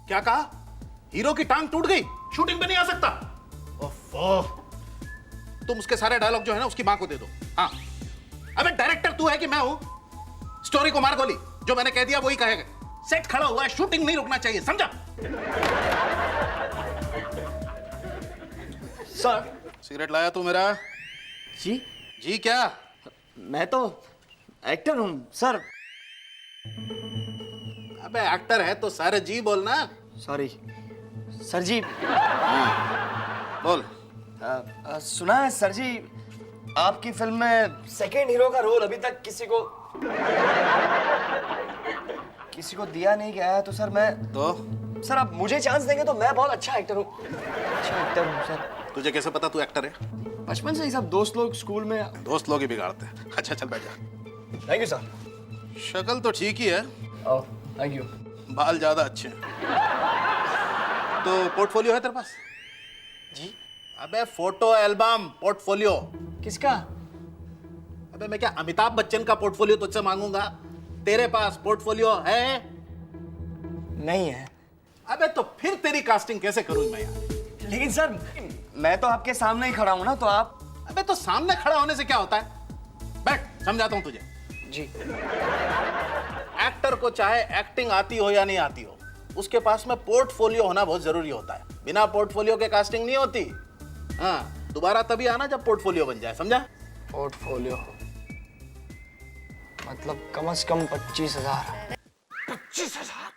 क्या कहा? हीरो की टांग टूट गई, शूटिंग पे नहीं आ सकता? ओफो, तुम उसके सारे डायलॉग जो है ना उसकी मां को दे दो। हाँ, अबे डायरेक्टर तू है कि मैं हूं? स्टोरी को मार गोली, जो मैंने कह दिया वही कहेगा। सेट खड़ा हुआ है, शूटिंग नहीं रुकना चाहिए, समझा? सर। सिगरेट लाया तू मेरा? जी? जी क्या? मैं तो एक्टर हूँ सर। अबे एक्टर है तो सारे जी बोलना। सॉरी सर जी। बोल। सुना है सर जी, आपकी फिल्म में सेकंड हीरो का रोल अभी तक किसी को दिया नहीं गया है, तो सर मैं सर आप मुझे चांस देंगे तो मैं बहुत अच्छा एक्टर हूँ। अच्छा एक्टर हूँ सर। तुझे कैसे पता तू एक्टर है? बचपन से ही सब दोस्त लोग स्कूल में। दोस्त लोग ही बिगाड़ते हैं। अच्छा चल बैठ जा। Thank you sir. शक्ल तो ठीक ही है। Oh thank you. बाल ज्यादा अच्छे हैं। तो पोर्टफोलियो है तेरे पास? जी? अबे फोटो एल्बम, पोर्टफोलियो। किसका? अबे मैं क्या अमिताभ बच्चन का पोर्टफोलियो तुझसे मांगूंगा? तेरे पास पोर्टफोलियो है? नहीं है। अबे तो फिर तेरी कास्टिंग कैसे करूं मैं यार? लेकिन सर मैं तो आपके सामने ही खड़ा हूं ना, तो आप। अबे तो सामने खड़ा होने से क्या होता है? बैठ, समझाता हूं तुझे। जी। एक्टर को चाहे एक्टिंग आती हो या नहीं आती हो, उसके पास में पोर्टफोलियो होना बहुत जरूरी होता है। बिना पोर्टफोलियो के कास्टिंग नहीं होती। हाँ, दोबारा तभी आना जब पोर्टफोलियो बन जाए, समझा? पोर्टफोलियो मतलब कम से कम 25,000। 25,000?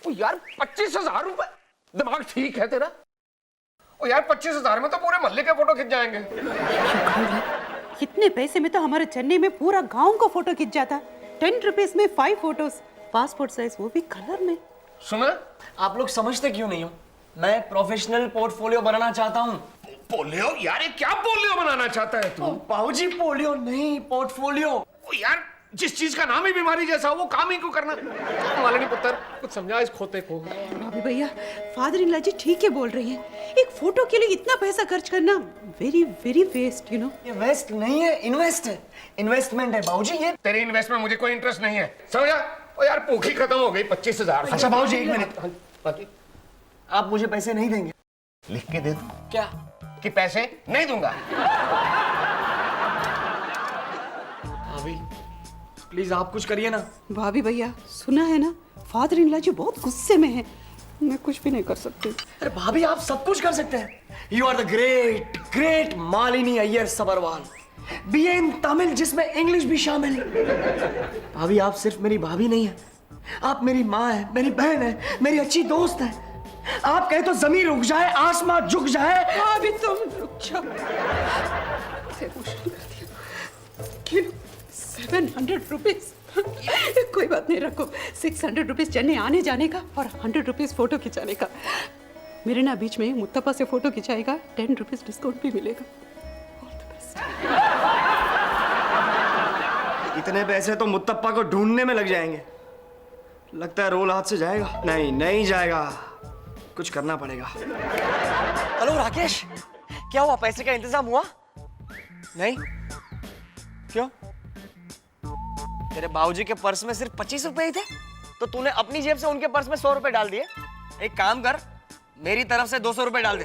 ओ यार 25,000 रुपए? दिमाग ठीक है तेरा? ओ यार 25,000 में तो पूरे मोहल्ले के फोटो खिंच जाएंगे। इतने पैसे में तो हमारे चेन्नई में पूरा गांव का फोटो खिंच जाता। 10 रुपीस में 5 फोटोज, पासपोर्ट साइज, वो भी कलर में। सुना? आप लोग समझते क्यों नहीं हो? मैं प्रोफेशनल पोर्टफोलियो बनाना चाहता हूँ। पोलियो? यार ये क्या पोलियो बनाना चाहता है तू? बाबूजी पोलियो नहीं, पोर्टफोलियो। ओ यार जिस चीज का नाम ही बीमारी जैसा हो, वो काम ही क्यों करना? मालिनी पुत्र कुछ समझा इस खोते को। भाभी भैया, फादर इन लॉ जी ठीक है बोल रही हैं। एक फोटो के लिए इतना पैसा खर्च करना very very waste, you know. ये वेस्ट नहीं है, इन्वेस्ट है, इन्वेस्टमेंट है बाबूजी। ये तेरे इन्वेस्ट में मुझे कोई इंटरेस्ट नहीं है, समझा? ओ यार भूखी खत्म हो गई। 25,000। अच्छा बाबूजी एक मिनट, बाकी आप मुझे पैसे नहीं देंगे? लिख के दे दूं क्या? कि पैसे नहीं दूंगा? भाभी प्लीज आप कुछ करिए ना। भाभी भैया सुना है ना, फादर इन लॉ जी बहुत गुस्से में हैं। मैं कुछ भी नहीं कर सकती। अरे भाभी आप सब कुछ कर सकते हैं। You are the great great Malini Iyer Sabharwal, BA in Tamil जिसमें इंग्लिश भी शामिल। भाभी आप सिर्फ मेरी भाभी नहीं है, आप मेरी माँ है, मेरी बहन है, मेरी अच्छी दोस्त है। आप कहे तो जमीन रुक जाए, आसमान झुक जाए। भाभी तुम रुक जाओ। 700 रुपीज। कोई बात नहीं, रखो। 600 रुपीज चेन्नई आने जाने का और 100 रुपीज फोटो खिंचाने का। मेरे ना बीच में मुत्तफा से फोटो खिंचाएगा, 10 रुपीज डिस्काउंट भी मिलेगा। All the best. इतने पैसे तो मुत्तप्पा को ढूंढने में लग जाएंगे। लगता है रोल हाथ से जाएगा। नहीं नहीं जाएगा, कुछ करना पड़ेगा। हेलो राकेश, क्या हुआ? पैसे का इंतजाम हुआ? नहीं? क्यों? तेरे बाबूजी के पर्स में सिर्फ 25 रुपए ही थे, तो तूने अपनी जेब से उनके पर्स में 100 रुपए डाल दिए। एक काम कर, मेरी तरफ से 200 रुपए डाल दे,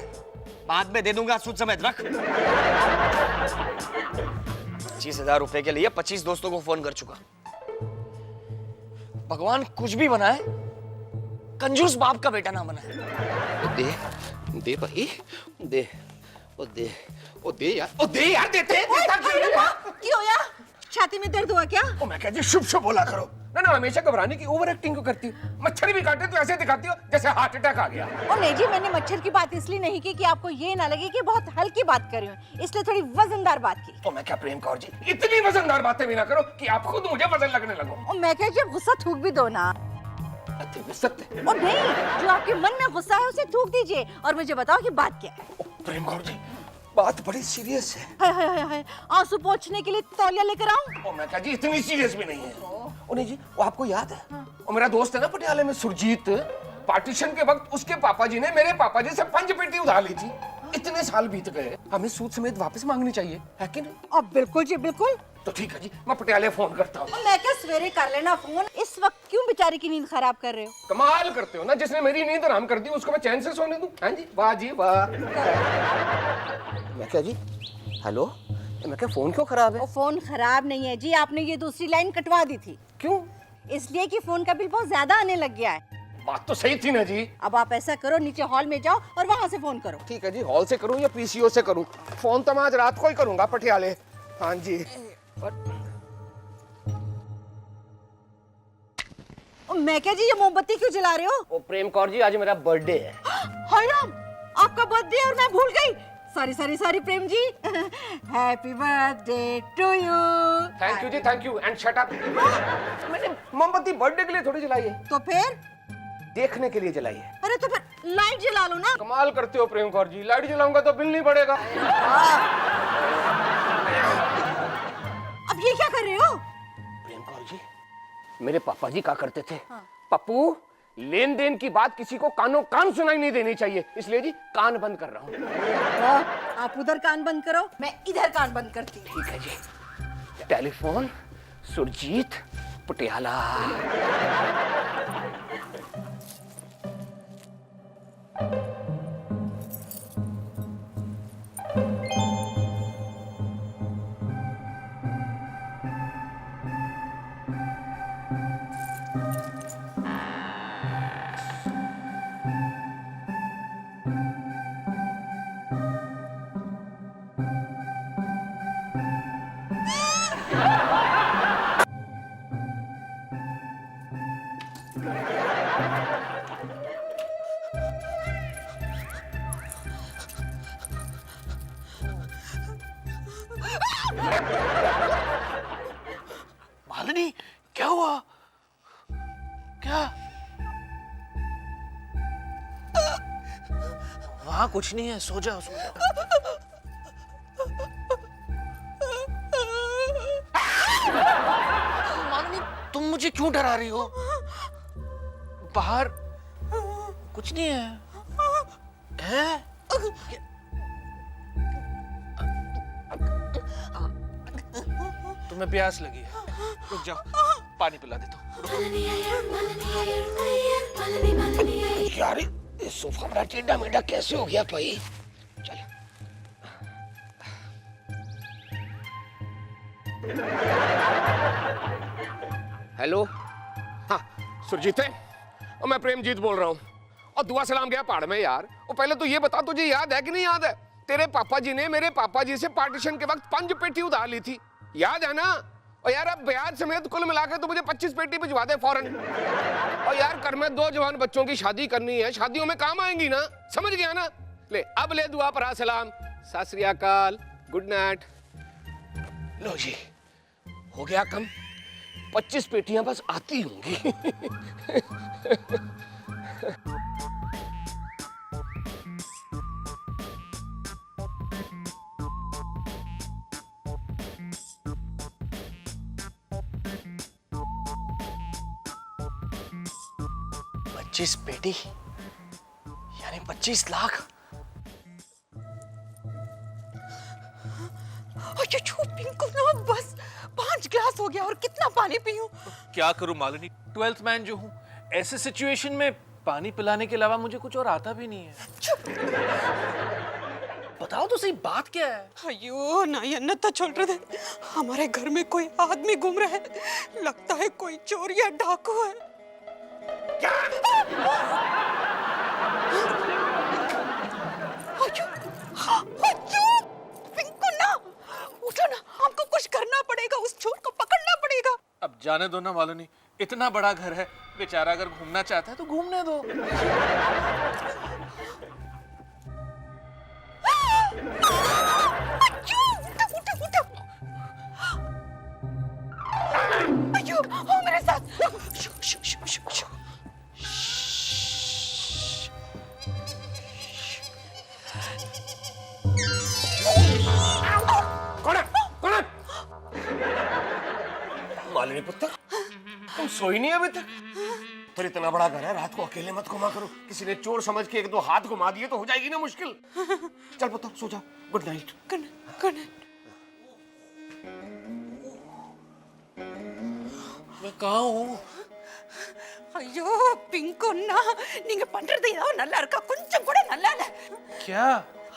बाद में दे दूंगा सूद समेत। रख। 25,000 रुपए के लिए 25 दोस्तों को फोन कर चुका। भगवान कुछ भी बनाए, कंजूस बाप का बेटा ना बनाए। दे दे भाई, दे ओ दे ओ दे यार, ओ दे यार, देते क्यों यार? छाती में दर्द हुआ क्या? ओ मैं कहती शुभ शुभ बोला करो ना। ना हमेशा घबराने की ओवर एक्टिंग क्यों करती हो? मच्छर भी काटे तो ऐसे दिखाती हो जैसे हार्ट अटैक आ गया। और नहीं जी, मैंने मच्छर की बात इसलिए नहीं की कि आपको ये ना लगे कि बहुत हल्की बात कर रही हूँ, इसलिए थोड़ी वजनदार बात की। ओ मैं क्या प्रेम कौर जी, इतनी वजनदार बातें भी ना करो कि आप खुद मुझे वजन लगने लगो। और मैं क्या, जब गुस्सा थूक भी दो ना। सत्य। और नहीं, जो आपके मन में गुस्सा है उसे थूक दीजिए और मुझे बताओ कि बात क्या है। प्रेम कौर जी, बात बड़ी सीरियस है। हाय हाय हाय हाय, आंसू पोंछने के लिए तौलिया लेकर आऊं? ओ मैं कहा जी इतनी सीरियस भी नहीं है। ओ नहीं जी, वो आपको याद है? वो मेरा दोस्त है ना पटियाले में, सुरजीत, पार्टीशन के वक्त उसके पापा जी ने मेरे पापा जी से 5 पेटी उधार ली थी। इतने साल बीत गए, हमें सूद समेत वापस मांगनी चाहिए, है कि नहीं? अब बिल्कुल जी बिल्कुल, तो ठीक है जी, मैं पटियाले फोन करता हूँ। मैं क्या सवेरे कर लेना फोन, इस वक्त क्यों बेचारे की नींद खराब कर रहे हो? कमाल करते हो ना, जिसने मेरी नींद हराम कर दी उसको मैं चैन से सोने दूं? हाँ जी, वाह जी वाह। मैं क्या जी, हेलो, मैं क्या फोन क्यों खराब है? वो फोन खराब नहीं है जी, आपने ये दूसरी लाइन कटवा दी थी। क्यों? इसलिए कि फोन का बिल बहुत ज्यादा आने लग गया है। बात तो सही थी ना जी। अब आप ऐसा करो, नीचे हॉल में जाओ और वहां से फोन करो। ठीक है जी, हॉल से करूं या पीसीओ से करूं? फोन तो मैं आज रात को ही करूंगा पटियाले। हाँ जी। मैं क्या जी, ये मोमबत्ती क्यों जला रहे हो? ओ प्रेम कौर जी, आज मेरा बर्थडे है। हाय राम, आपका बर्थडे और मैं भूल गई। Sorry sorry sorry Prem ji. Happy birthday to you. Thank you जी, thank you and shut up. मैंने मोमबत्ती बर्थडे के लिए थोड़ी जलाई है, तो फिर? देखने के लिए जलाई है। अरे तो फिर लाइट जला लो ना। कमाल करते हो प्रेम कौर जी, लाइट जलाऊंगा तो बिल नहीं बढ़ेगा। अब ये क्या कर रहे हो? प्रेम कौर जी, मेरे पापा जी क्या करते थे? पप्पू, लेन देन की बात किसी को कानों कान सुनाई नहीं देनी चाहिए, इसलिए जी कान बंद कर रहा हूँ। आप उधर कान बंद करो, मैं इधर कान बंद करती हूँ। ठीक है जी। टेलीफोन सुरजीत पटियाला। मालिनी, क्या हुआ? क्या? वहां कुछ नहीं है, सो जाओ सो जाओ। मालिनी, तुम मुझे क्यों डरा रही हो? बाहर कुछ नहीं है। है? तुम्हें प्यास लगी है? रुक जाओ, पानी पिला देता हूँ। यार ये सोफा बड़ा टेढ़ा मेढ़ा कैसे हो गया भाई? चल। हेलो, हाँ सुरजीत है और मैं प्रेमजीत बोल रहा हूँ। और दुआ सलाम गया पहाड़ में यार। और पहले तो ये बता, तुझे याद है कि नहीं याद है? तेरे पापा जी ने मेरे पापा जी से पार्टीशन के वक्त 5 पेटी उधार ली थी, याद है ना? और यार अब ब्याज समेत कुल मिलाकर तो मुझे 25 पेटी भिजवा दे फौरन। और यार घर में 2 जवान बच्चों की शादी करनी है, शादियों में काम आएंगी ना, समझ गया ना? ले अब ले दुआ पर सलाम, सत श्री अकाल, गुड नाइट। लो जी, हो गया कम, 25 पेटियां बस आती होंगी। पच्चीस पेटी यानी 25 लाख। पिंकू ना, बस 5 गिलास हो गया और कितना पानी पीऊं? क्या करूं मालिनी, 12th मैन जो हूं, ऐसे सिचुएशन में पानी पिलाने के अलावा मुझे कुछ और आता भी नहीं है। बताओ तो सही, बात क्या है? अयो ना, अन्नता छोड़ रहे थे, हमारे घर में कोई आदमी घूम रहा है, लगता है कोई चोर या डाकू है। पिंकू ना, उठो ना, हमको कुछ करना पड़ेगा, उस चोर को पकड़ना पड़ेगा। अब जाने दो ना मालिनी, इतना बड़ा घर है, बेचारा अगर घूमना चाहता है तो घूमने दो। अयो, आओ मेरे साथ। शु, शु, शु, शु, शु। कौन है? कौन है? मालिनी पुत्र, तुम सोई नहीं अभी तक? फिर इतना बड़ा घर है, रात को अकेले मत घुमा करो, किसी ने चोर समझ के 1-2 हाथ घुमा दिए तो हो जाएगी ना मुश्किल। चल पुत्र सो जा, गुड नाइट। Good night. मैं कहाँ हूँ? ஐயோ பிங்கொன்னா நீங்க பண்றது ஏதோ நல்லா இருக்கா கொஞ்சம் கூட நல்லா இல்ல क्या?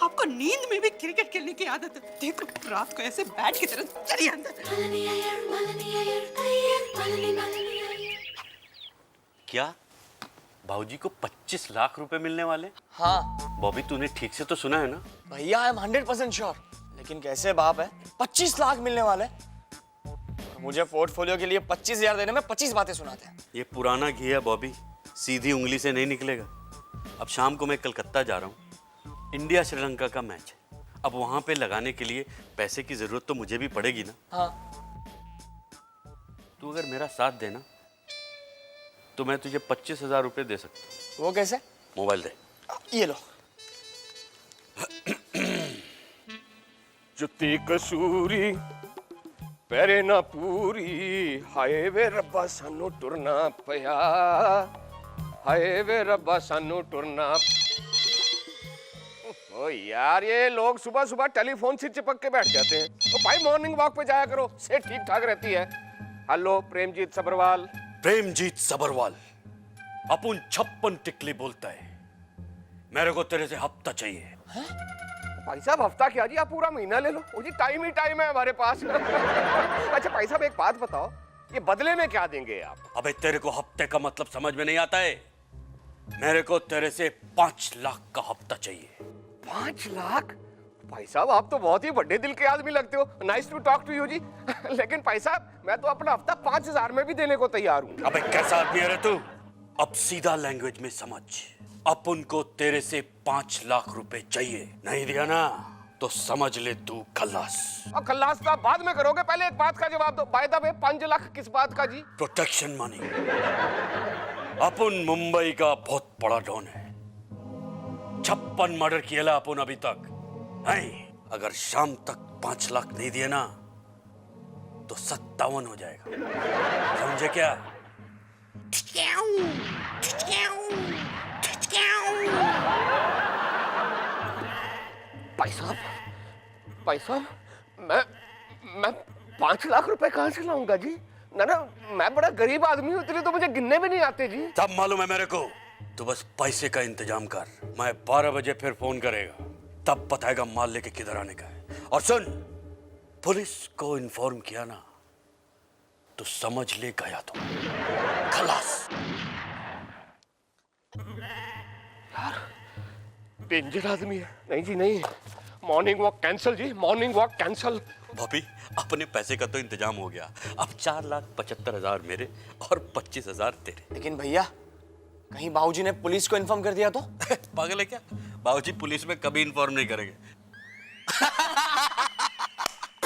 आपको नींद में भी क्रिकेट खेलने की आदत है देखो रात को ऐसे बैट की तरह चली अंदर क्या भाऊजी को 25 लाख रुपए मिलने वाले? हाँ बॉबी तूने ठीक से तो सुना है ना? भैया आई एम 100% श्योर। लेकिन कैसे बाप है 25 लाख मिलने वाले और मुझे पोर्टफोलियो के लिए 25,000 देने में 25 बातें सुनाते हैं। ये पुराना घी है बॉबी, सीधी उंगली से नहीं निकलेगा। अब शाम को मैं कलकत्ता जा रहा हूँ, इंडिया श्रीलंका का मैच है। अब वहां पे लगाने के लिए पैसे की जरूरत तो मुझे भी पड़ेगी ना। हाँ तू अगर मेरा साथ देना तो मैं तुझे 25,000 रुपए दे सकता हूँ। वो कैसे? मोबाइल दे। ये लो। जुत्ती कसूरी पैरे ना पूरी हाय वे रब्बा सानू टुरना पया हाय वे रब्बा सानू टुरना। ओ यार ये लोग सुबह सुबह टेलीफोन से चिपक के बैठ जाते हैं। तो भाई मॉर्निंग वॉक पे जाया करो, से ठीक ठाक रहती है। हेलो प्रेमजीत सब्रवाल। प्रेमजीत सब्रवाल अपुन 56 टिकली बोलता है। मेरे को तेरे से हफ्ता चाहिए। भाई साहब हफ्ता क्या जी, आप पूरा महीना ले लो। वो जी टाइम ही टाइम है हमारे पास। अच्छा भाई साहब एक बात बताओ, ये बदले में क्या देंगे आप? अबे तेरे को हफ्ते का मतलब समझ में नहीं आता है? मेरे को तेरे से 5 लाख का हफ्ता चाहिए। 5 लाख? भाई साहब आप तो बहुत ही बड़े दिल के आदमी लगते हो। Nice to talk to you जी। लेकिन भाई साहब मैं तो अपना हफ्ता 5,000 में भी देने को तैयार हूँ। अबे कैसा आदमी है रे तू? अब सीधा लैंग्वेज में समझ, अपन को तेरे से 5 लाख रुपए चाहिए। नहीं दिया ना तो समझ ले तू खल्लास। और खल्लास तो आप बाद में करोगे, पहले एक बात का जवाब दो। बाय द वे 5 लाख किस बात का जी? Protection money. अपन मुंबई का बहुत बड़ा डॉन है, 56 मर्डर किया अपन अभी तक। नहीं, अगर शाम तक 5 लाख नहीं दिए ना तो 57 हो जाएगा। समझे क्या? भाई साहब मैं 5 लाख रुपए कहाँ से लाऊंगा जी? ना मैं बड़ा गरीब आदमी हूँ, इसलिए तो मुझे गिनने भी नहीं आते जी। सब मालूम है मेरे को। तो बस पैसे का इंतजाम कर, मैं 12 बजे फिर फोन करेगा, तब बताएगा माल लेके किधर आने का है। और सुन, पुलिस को इन्फॉर्म किया ना तो समझ ले गया तो खलास। डेंजर आदमी है। नहीं जी नहीं, मॉर्निंग वॉक कैंसिल जी, मॉर्निंग वॉक कैंसिल। भाभी अपने पैसे का तो इंतजाम हो गया। अब 4,75,000 मेरे और 25,000 तेरे। लेकिन भैया कहीं बाबूजी ने पुलिस को इन्फॉर्म कर दिया तो? पागल है क्या? बाबूजी पुलिस में कभी इन्फॉर्म नहीं करेंगे।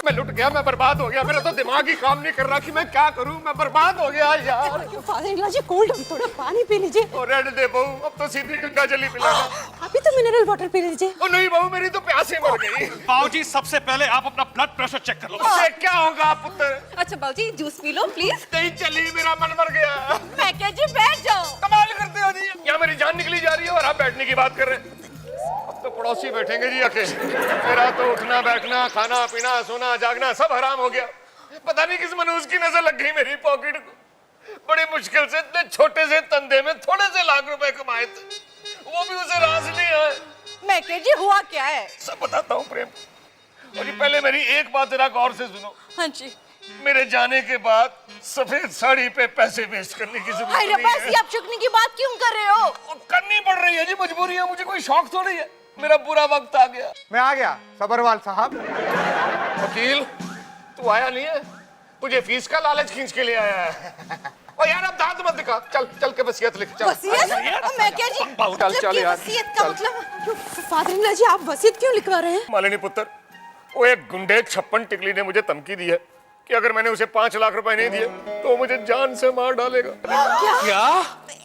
मैं लुट गया, मैं बर्बाद हो गया। मेरा तो दिमाग ही काम नहीं कर रहा कि मैं क्या करूं। मैं बर्बाद हो गया यार। फादर जी कोल्ड थोड़ा पानी पी लीजिए। और रेड दे बहू, अब तो सीधी गंगा जली पिलाना। अभी तो मिनरल वाटर पी लीजिए। ओ नहीं बहू, मेरी तो प्यास ही मर गई। बाबूजी सबसे पहले आप अपना ब्लड प्रेशर चेक कर लो। उससे क्या होगा पुत्र? अच्छा बाबूजी जूस पी लो प्लीज। नहीं चली, मेरा मन मर गया। मैं क्या जी बैठ जाओ। कमाल करते हो जी, यहाँ मेरी जान निकली जा रही है और आप बैठने की बात कर रहे हैं। अब तो पड़ोसी बैठेंगे जी अकेले। मेरा तो उठना बैठना खाना पीना सोना जागना सब हराम हो गया। पता नहीं किस मनूस की नजर लग गई मेरी पॉकेट को। बड़ी मुश्किल से इतने छोटे से धंधे में थोड़े से लाख रुपए कमाए थे, वो भी उसे रास नहीं आए। मैं क्या जी हुआ क्या है? सब बताता हूँ प्रेम। और ये पहले मेरी एक बात जरा गौर से सुनो। हाँ जी। मेरे जाने के बाद सफेद साड़ी पे पैसे वेस्ट करने की जरूरत अरे नहीं बस है। ये आप चुकने की बात क्यों कर रहे हो? करनी पड़ रही है जी, मजबूरी है। मुझे कोई शौक थोड़ी है। मेरा बुरा वक्त आ गया। मैं आ गया सबरवाल साहब। वकील तू आया नहीं है, तुझे फीस का लालच खींच के ले आया है। और यार अब दांत मत दिखा, चल चल के वसीयत लिख। चल वसीयत? मैं क्या जी? चल चल यार। वसीयत का चल। मतलब? फादर जी आप वसीयत क्यों लिखवा रहे हैं? मालिनी पुत्र, वो एक गुंडे 56 टिकली ने मुझे धमकी दी है कि अगर मैंने उसे 5 लाख रुपए नहीं दिए तो वो मुझे जान से मार डालेगा। क्या?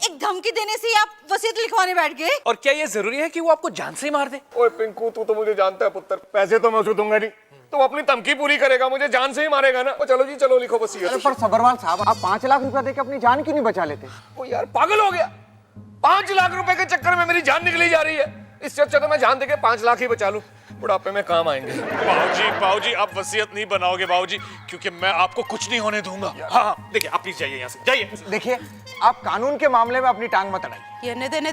एक धमकी देने से ही आप वसीयत लिखवाने बैठ गए? और क्या ये जरूरी है कि वो आपको जान से ही मार दे? ओए पिंकू, तू तो मुझे जानता है पुत्र, पैसे तो मैं उसे दूंगा नहीं, तो वो अपनी धमकी पूरी करेगा, मुझे जान से ही मारेगा ना। चलो जी चलो, लिखो वसीयत। पर सबरवाल साहब आप 5 लाख रुपया देके अपनी जान क्यों नहीं बचा लेते? ओ यार पागल हो गया, 5 लाख रुपए के चक्कर में मेरी जान निकली जा रही है। इससे अच्छा तो मैं जान देके 5 लाख ही बचा लूं। बुढ़ापे में काम आएंगे। बाबूजी आप वसीयत नहीं बनाओगे बाबूजी, क्योंकि मैं आपको कुछ नहीं होने दूंगा। हाँ देखिए आप प्लीज जाइए यहाँ से, जाइए। देखिए, आप कानून के मामले में अपनी टांग मत अड़ाइए। देने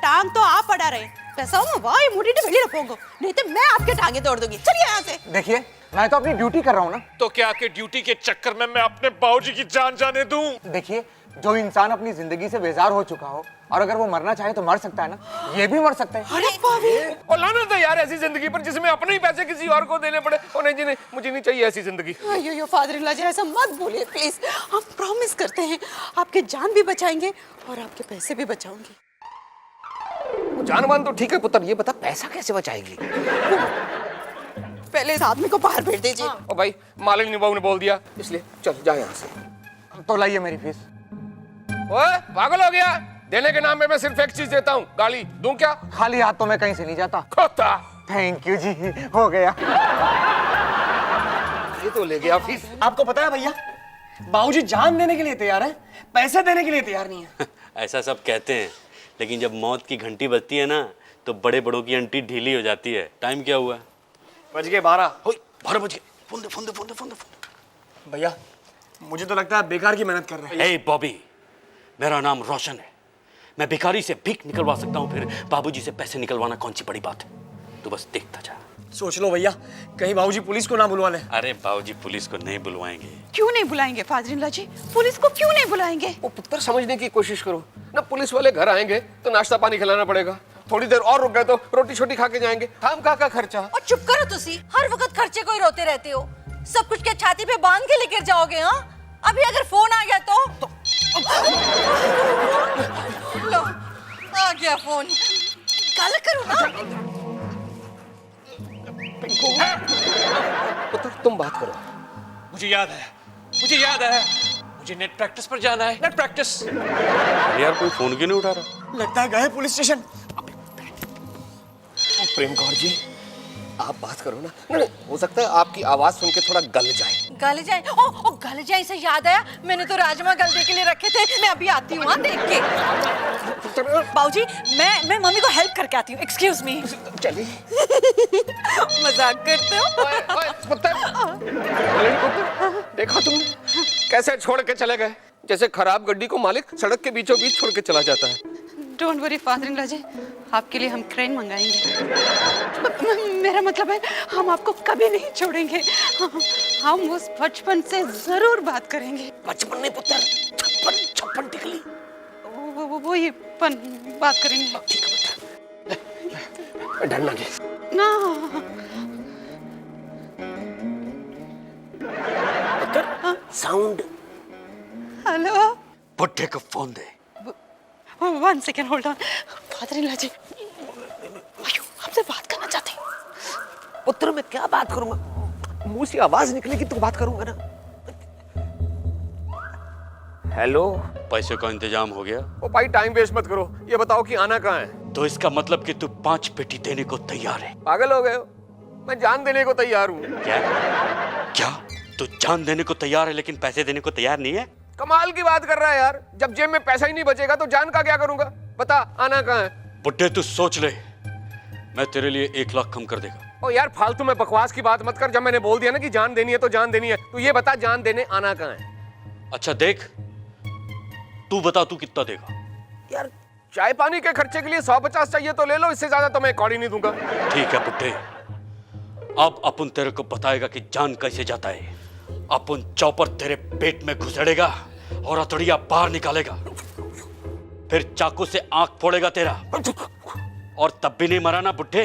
टांग तो आप अड़ा रहे पैसा वाई मुड़ी भेड़ी रखोगे, नहीं तो मैं आपके टांगे तोड़ दूंगी। चलिए यहाँ से। देखिए, मैं तो अपनी ड्यूटी कर रहा हूँ ना। तो क्या आपके ड्यूटी के चक्कर में मैं अपने बाबूजी की जान जाने दूं? देखिए, जो इंसान अपनी जिंदगी से बेजार हो चुका हो और अगर वो मरना चाहे तो मर सकता है ना, ये भी मर सकता है। अरे बाबी, और लानत है यार ऐसी जिंदगी पर जिसमें अपने ही पैसे किसी और को देने पड़े। और नहीं जी नहीं, मुझे नहीं चाहिए ऐसी जिंदगी। अयो फादर इन लॉ जी ऐसा मत बोलिए प्लीज। हम प्रॉमिस करते हैं आपके जान भी बचाएंगे और आपके पैसे भी बचाऊंगी। जानवान तो ठीक है पुत्र, ये बता पैसा कैसे बचाएगी? पहले इस आदमी को बाहर भेज दीजिए। ओ भाई, मालिक ने बोल दिया, इसलिए चल जा यहाँ से। तो लाइए मेरी फीस। ओए पागल हो गया? देने के नाम में मैं सिर्फ एक चीज देता हूँ, गाली दूं क्या? खाली हाथ तो मैं कहीं से नहीं जाता। खोता। थैंक यू जी, हो गया। ये तो ले गया फीस। आपको पता है भैया, बाबूजी जान देने के लिए तैयार है, पैसे देने के लिए तैयार नहीं है। ऐसा सब कहते हैं, लेकिन जब मौत की घंटी बजती है ना, तो बड़े बड़ों की अंटी ढीली हो जाती है। टाइम क्या हुआ? बज गए 12। 12 बज गए। फोन दे। भैया मुझे तो लगता है बेकार की मेहनत कर रहे हैं। हे बॉबी, मेरा नाम रोशन है। मैं भिखारी से भीख निकलवा सकता हूँ, फिर बाबूजी से पैसे निकलवाना कौन सी बड़ी बात है? तू बस देखता जा। सोच लो भैया, कहीं बाबूजी पुलिस को ना बुलवा ले। अरे बाबूजी पुलिस को नहीं बुलवाएंगे। क्यों नहीं बुलाएंगे फादर इन लॉ जी? पुलिस को क्यों नहीं बुलाएंगे? वो पुत्र समझने की कोशिश करो ना, पुलिस वाले घर आएंगे तो नाश्ता पानी खिलाना पड़ेगा, थोड़ी देर और रुक गए तो रोटी छोटी खा के जाएंगे। हम का खर्चा। और चुप करो तुसी, हर वक्त खर्चे को ही रोते रहते हो। सब कुछ क्या छाती पे बांध के लेकर जाओगे? हाँ, अभी अगर फोन आ गया तो लो, आ गया फोन। गल करो ना। पुत्र तुम बात करो। मुझे याद है, मुझे नेट प्रैक्टिस पर जाना है। Net practice. यार कोई फोन क्यों नहीं उठा रहा? लगता है गए पुलिस स्टेशन। प्रेम कौर जी, आप बात करो ना। नहीं, हो सकता है आपकी आवाज सुन के थोड़ा गल जाए। गल जाए? ओ गल जाए से याद आया, मैंने तो राजमा गलने के लिए रखे थे। मैं अभी आती हूँ, हाँ, देख के। बाबूजी, मैं मम्मी को हेल्प करके आती हूँ। Excuse me. चलिए। मजाक करते हो? ओए, पुत्र। देखा तुमने कैसे छोड़ के चले गए? जैसे खराब गड्डी को मालिक सड़क के बीचों बीच छोड़ के चला जाता है। Don't worry father in law जी, आपके लिए हम क्रेन मंगाएंगे। मेरा मतलब है हम आपको कभी नहीं छोड़ेंगे। हम उस बचपन से जरूर बात करेंगे। बचपन नहीं पुत्र, छप्पन टिकली। वो ये बात करेंगे। ठीक है पुत्र, डर लगे ना। साउंड। हेलो, बुड्ढे को फोन दे। 1 second hold on. Father in law जी, आपसे बात करना चाहते हैं। पुत्र मैं क्या बात करूंगा? मुंह से आवाज निकलेगी तो बात करूंगा ना। हेलो। पैसे का इंतजाम हो गया? ओ भाई टाइम वेस्ट मत करो, ये बताओ कि आना कहाँ है? तो इसका मतलब कि तू 5 पेटी देने को तैयार है? पागल हो गए हो? मैं जान देने को तैयार हूँ। क्या तू जान देने को तैयार है लेकिन पैसे देने को तैयार नहीं है? कमाल की बात कर रहा है यार। जब जेब में पैसा ही नहीं बचेगा तो जान का क्या करूंगा? बता आना कहाँ है? बुड्ढे तू सोच ले, मैं तेरे लिए 1 लाख कम कर देगा। ओ यार फालतू में बकवास की बात मत कर। जब मैंने बोल दिया ना कि जान देनी है तो जान देनी है। तू ये बता जान देने आना कहाँ है? अच्छा देख, तू बता तू कितना देगा? यार चाय पानी के खर्चे के लिए 150 चाहिए तो ले लो, इससे ज्यादा तो मैं कौड़ी नहीं दूंगा। ठीक है बुड्ढे, अब अपन तेरे को बताएगा कि जान कैसे जाता है। अपन चौपर तेरे पेट में घुसेड़ेगा और हथौड़ियां बाहर निकालेगा, फिर चाकू से आंख फोड़ेगा तेरा, और तब भी नहीं मरा ना बुड्ढे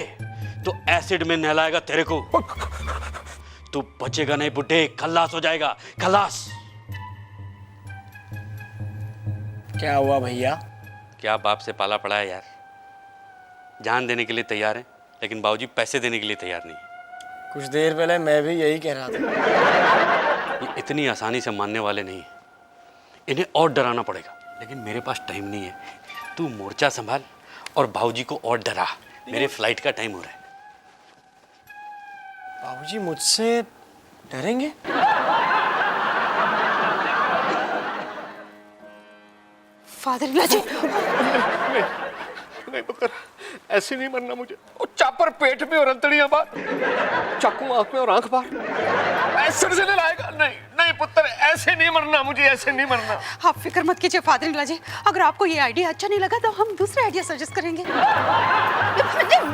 तो एसिड में नहलाएगा तेरे को। तू बचेगा नहीं बुड्ढे, खल्लास हो जाएगा, खल्लास। क्या हुआ भैया? क्या बाप से पाला पड़ा है यार। जान देने के लिए तैयार है लेकिन बाबूजी पैसे देने के लिए तैयार नहीं है। कुछ देर पहले मैं भी यही कह रहा था। ये इतनी आसानी से मानने वाले नहीं, इन्हें और डराना पड़ेगा, लेकिन मेरे पास टाइम नहीं है। तू मोर्चा संभाल और बाबूजी को और डरा, मेरे फ्लाइट का टाइम हो रहा है। बाबूजी मुझसे डरेंगे? फादर इन लॉ जी, नहीं पुत्र, ऐसे नहीं मरना मुझे। ओ चापर पेट में और अंतड़ियां बाहर, चाकू आंख में और आंख बाहर। ऐसे से लाएगा? नहीं नहीं पुत्र, ऐसे नहीं मरना, मुझे ऐसे नहीं मरना। आप फिक्र मत कीजिए फादर इन लॉ जी, अगर आपको ये आइडिया अच्छा नहीं लगा तो हम दूसरे आइडिया सजेस्ट करेंगे।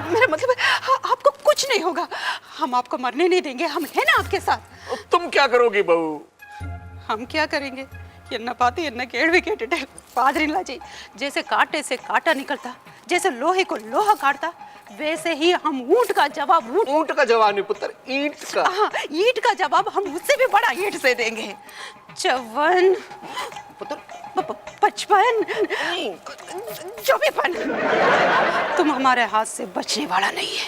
मेरा मतलब है आपको कुछ नहीं होगा, हम आपको मरने नहीं देंगे, हम हैं ना आपके साथ। तुम क्या करोगी बहू? हम क्या करेंगे, என்ன பார்த்து என்ன கேள்வி கேட்டுட்டே फादर इन लॉ जी, जैसे कांटे से कांटा निकलता, जैसे लोहे को लोहा काटता, वैसे ही हम ऊंट का जवाब ऊंट का जवाब नहीं पुत्र, ईंट का। हाँ, ईंट का जवाब हम उससे भी बड़ा ईंट से देंगे। 54 55 जो भी पन, तुम हमारे हाथ से बचने वाला नहीं है।